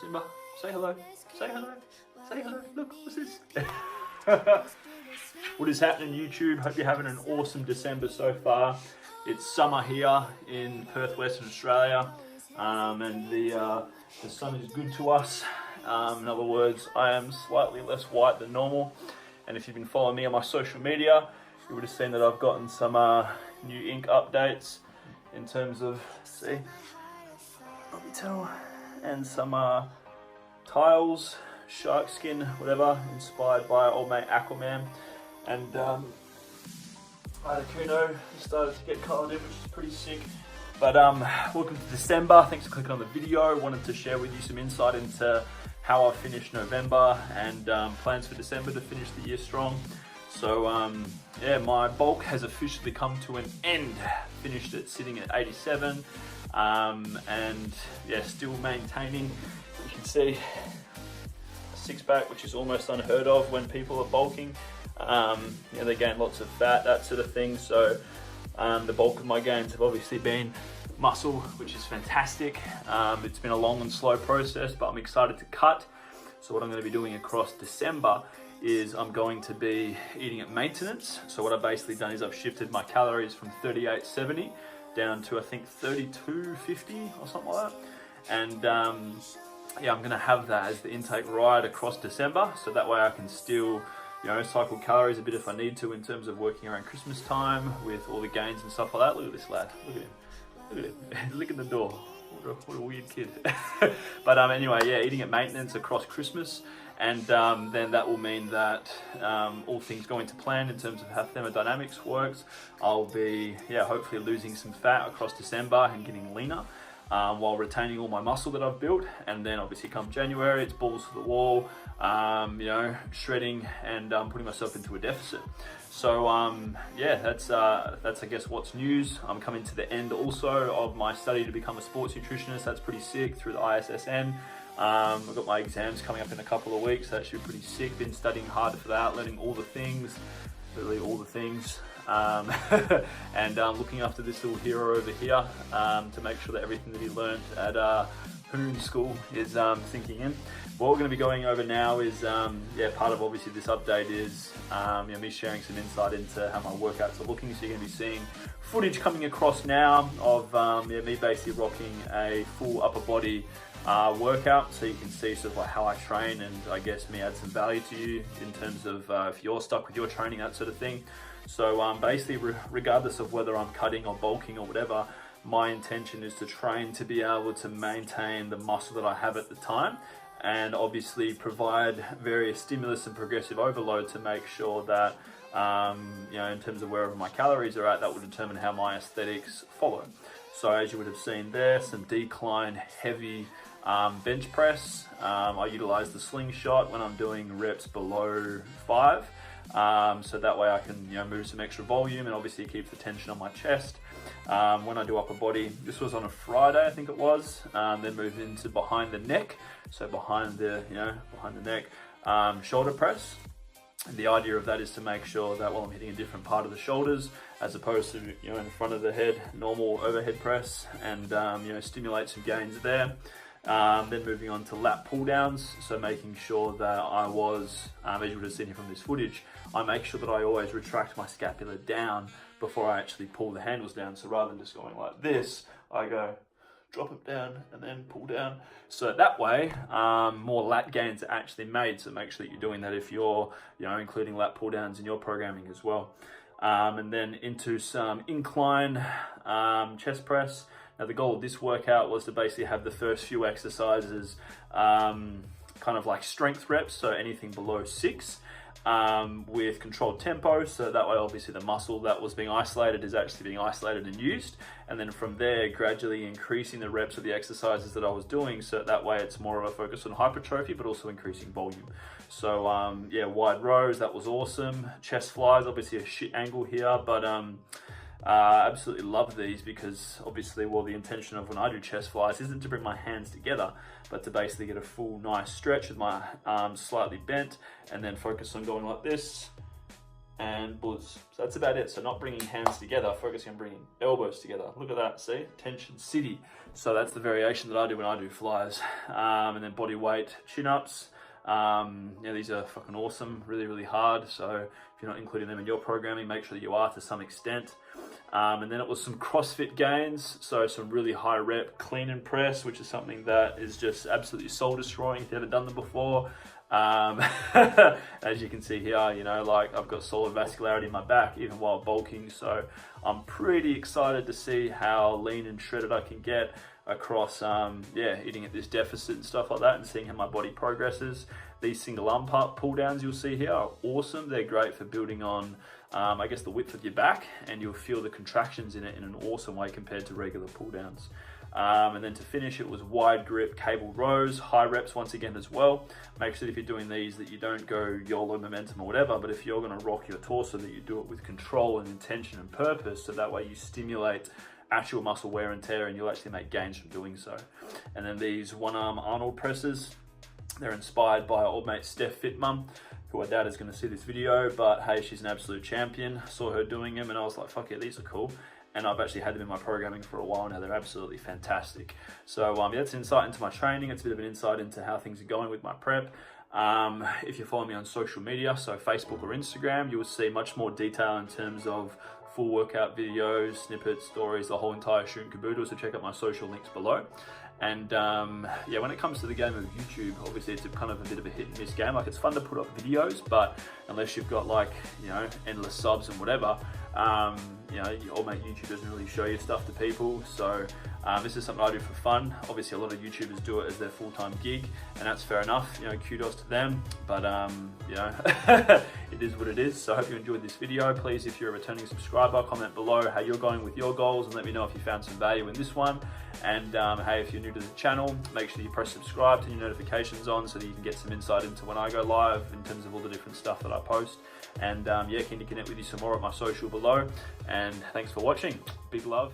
Simba, say hello, say hello, say hello. Look, what's this? What is happening, YouTube? Hope you're having an awesome December so far. It's summer here in Perth, Western Australia, and the sun is good to us. In other words, I am slightly less white than normal. And if you've been following me on my social media, you would have seen that I've gotten some new ink updates in terms of, see, let me tell, and some tiles, shark skin, whatever, inspired by old mate Aquaman. And Kuno started to get coloured in, which is pretty sick. But welcome to December. Thanks for clicking on the video. Wanted to share with you some insight into how I finished November and plans for December to finish the year strong. So yeah, my bulk has officially come to an end. Finished it sitting at 87, and yeah, still maintaining. You can see a six-pack, which is almost unheard of when people are bulking. Yeah, they gain lots of fat, that sort of thing. So the bulk of my gains have obviously been muscle, which is fantastic. It's been a long and slow process, but I'm excited to cut. So what I'm going to be doing across December is I'm going to be eating at maintenance. So what I've basically done is I've shifted my calories from 3870 down to I think 3250 or something like that. And yeah, I'm going to have that as the intake right across December. So that way I can still, you know, cycle calories a bit if I need to in terms of working around Christmas time with all the gains and stuff like that. Look at this lad, look at him. Look at him, he's licking the door. What a weird kid. But anyway, yeah, eating at maintenance across Christmas. And then that will mean that all things going to plan in terms of how thermodynamics works, I'll be, yeah, hopefully losing some fat across December and getting leaner while retaining all my muscle that I've built. And then obviously come January, it's balls to the wall, you know, shredding and putting myself into a deficit. So yeah, that's I guess what's news. I'm coming to the end also of my study to become a sports nutritionist. That's pretty sick, through the ISSN. I've got my exams coming up in a couple of weeks. That should be pretty sick. Been studying hard for that, learning all the things, literally all the things. And looking after this little hero over here to make sure that everything that he learned at Hoon School is sinking in. What we're going to be going over now is, yeah, part of obviously this update is you know, me sharing some insight into how my workouts are looking. So you're going to be seeing footage coming across now of yeah, me basically rocking a full upper body workout, so you can see sort of like how I train, and I guess me add some value to you in terms of if you're stuck with your training, that sort of thing. So basically, regardless of whether I'm cutting or bulking or whatever, my intention is to train to be able to maintain the muscle that I have at the time, and obviously provide various stimulus and progressive overload to make sure that you know, in terms of wherever my calories are at, that will determine how my aesthetics follow. So as you would have seen there, some decline heavy bench press. I utilize the slingshot when I'm doing reps below 5, so that way I can, you know, move some extra volume and obviously keep the tension on my chest. When I do upper body, this was on a Friday, I think it was, then moved into behind the neck, so behind the, you know, behind the neck, shoulder press. And the idea of that is to make sure that while I'm hitting a different part of the shoulders, as opposed to, you know, in front of the head, normal overhead press, and you know, stimulate some gains there. Then moving on to lat pull downs, so making sure that I was, as you would have seen here from this footage, I make sure that I always retract my scapula down before I actually pull the handles down. So rather than just going like this, I go drop it down and then pull down. So that way, more lat gains are actually made. So make sure that you're doing that if you're, you know, including lat pull downs in your programming as well. And then into some incline chest press. Now the goal of this workout was to basically have the first few exercises kind of like strength reps, so anything below 6, with controlled tempo, so that way obviously the muscle that was being isolated is actually being isolated and used, and then from there gradually increasing the reps of the exercises that I was doing, so that way it's more of a focus on hypertrophy but also increasing volume. So yeah, wide rows, that was awesome. Chest flies, obviously a shit angle here, but absolutely love these because obviously, well, the intention of when I do chest flies isn't to bring my hands together, but to basically get a full nice stretch with my arms slightly bent, and then focus on going like this and buzz. So that's about it. So not bringing hands together, focusing on bringing elbows together. Look at that, see? Tension city. So that's the variation that I do when I do flies. And then body weight, chin-ups. Yeah, these are fucking awesome, really, really hard. So if you're not including them in your programming, make sure that you are to some extent. And then it was some CrossFit gains. So some really high rep clean and press, which is something that is just absolutely soul destroying if you haven't done them before. As you can see here, you know, like I've got solid vascularity in my back even while bulking, so I'm pretty excited to see how lean and shredded I can get across yeah, eating at this deficit and stuff like that, and seeing how my body progresses. These single arm pull downs you'll see here are awesome. They're great for building on I guess the width of your back, and you'll feel the contractions in it in an awesome way compared to regular pull downs. And then to finish, it was wide grip cable rows, high reps once again as well. Make sure if you're doing these that you don't go YOLO momentum or whatever, but if you're gonna rock your torso, that you do it with control and intention and purpose, so that way you stimulate actual muscle wear and tear, and you'll actually make gains from doing so. And then these one arm Arnold presses, they're inspired by our old mate Steph Fitmum, who I doubt is gonna see this video, but hey, she's an absolute champion. I saw her doing them and I was like, fuck yeah, these are cool. And I've actually had them in my programming for a while now. They're absolutely fantastic. So yeah, that's insight into my training. It's a bit of an insight into how things are going with my prep. If you follow me on social media, so Facebook or Instagram, you will see much more detail in terms of full workout videos, snippets, stories, the whole entire shoot and caboodle. So check out my social links below. And yeah, when it comes to the game of YouTube, obviously it's kind of a bit of a hit and miss game. Like, it's fun to put up videos, but unless you've got, like, you know, endless subs and whatever, you know, your old mate YouTube doesn't really show you stuff to people. So this is something I do for fun. Obviously a lot of YouTubers do it as their full-time gig, and that's fair enough, you know, kudos to them, but you know, it is what it is. So I hope you enjoyed this video. Please, if you're a returning subscriber, comment below how you're going with your goals, and let me know if you found some value in this one. And hey, if you're new to the channel, make sure you press subscribe, turn your notifications on, so that you can get some insight into when I go live in terms of all the different stuff that I post. And yeah, keen to connect with you some more at my social below. And thanks for watching. Big love.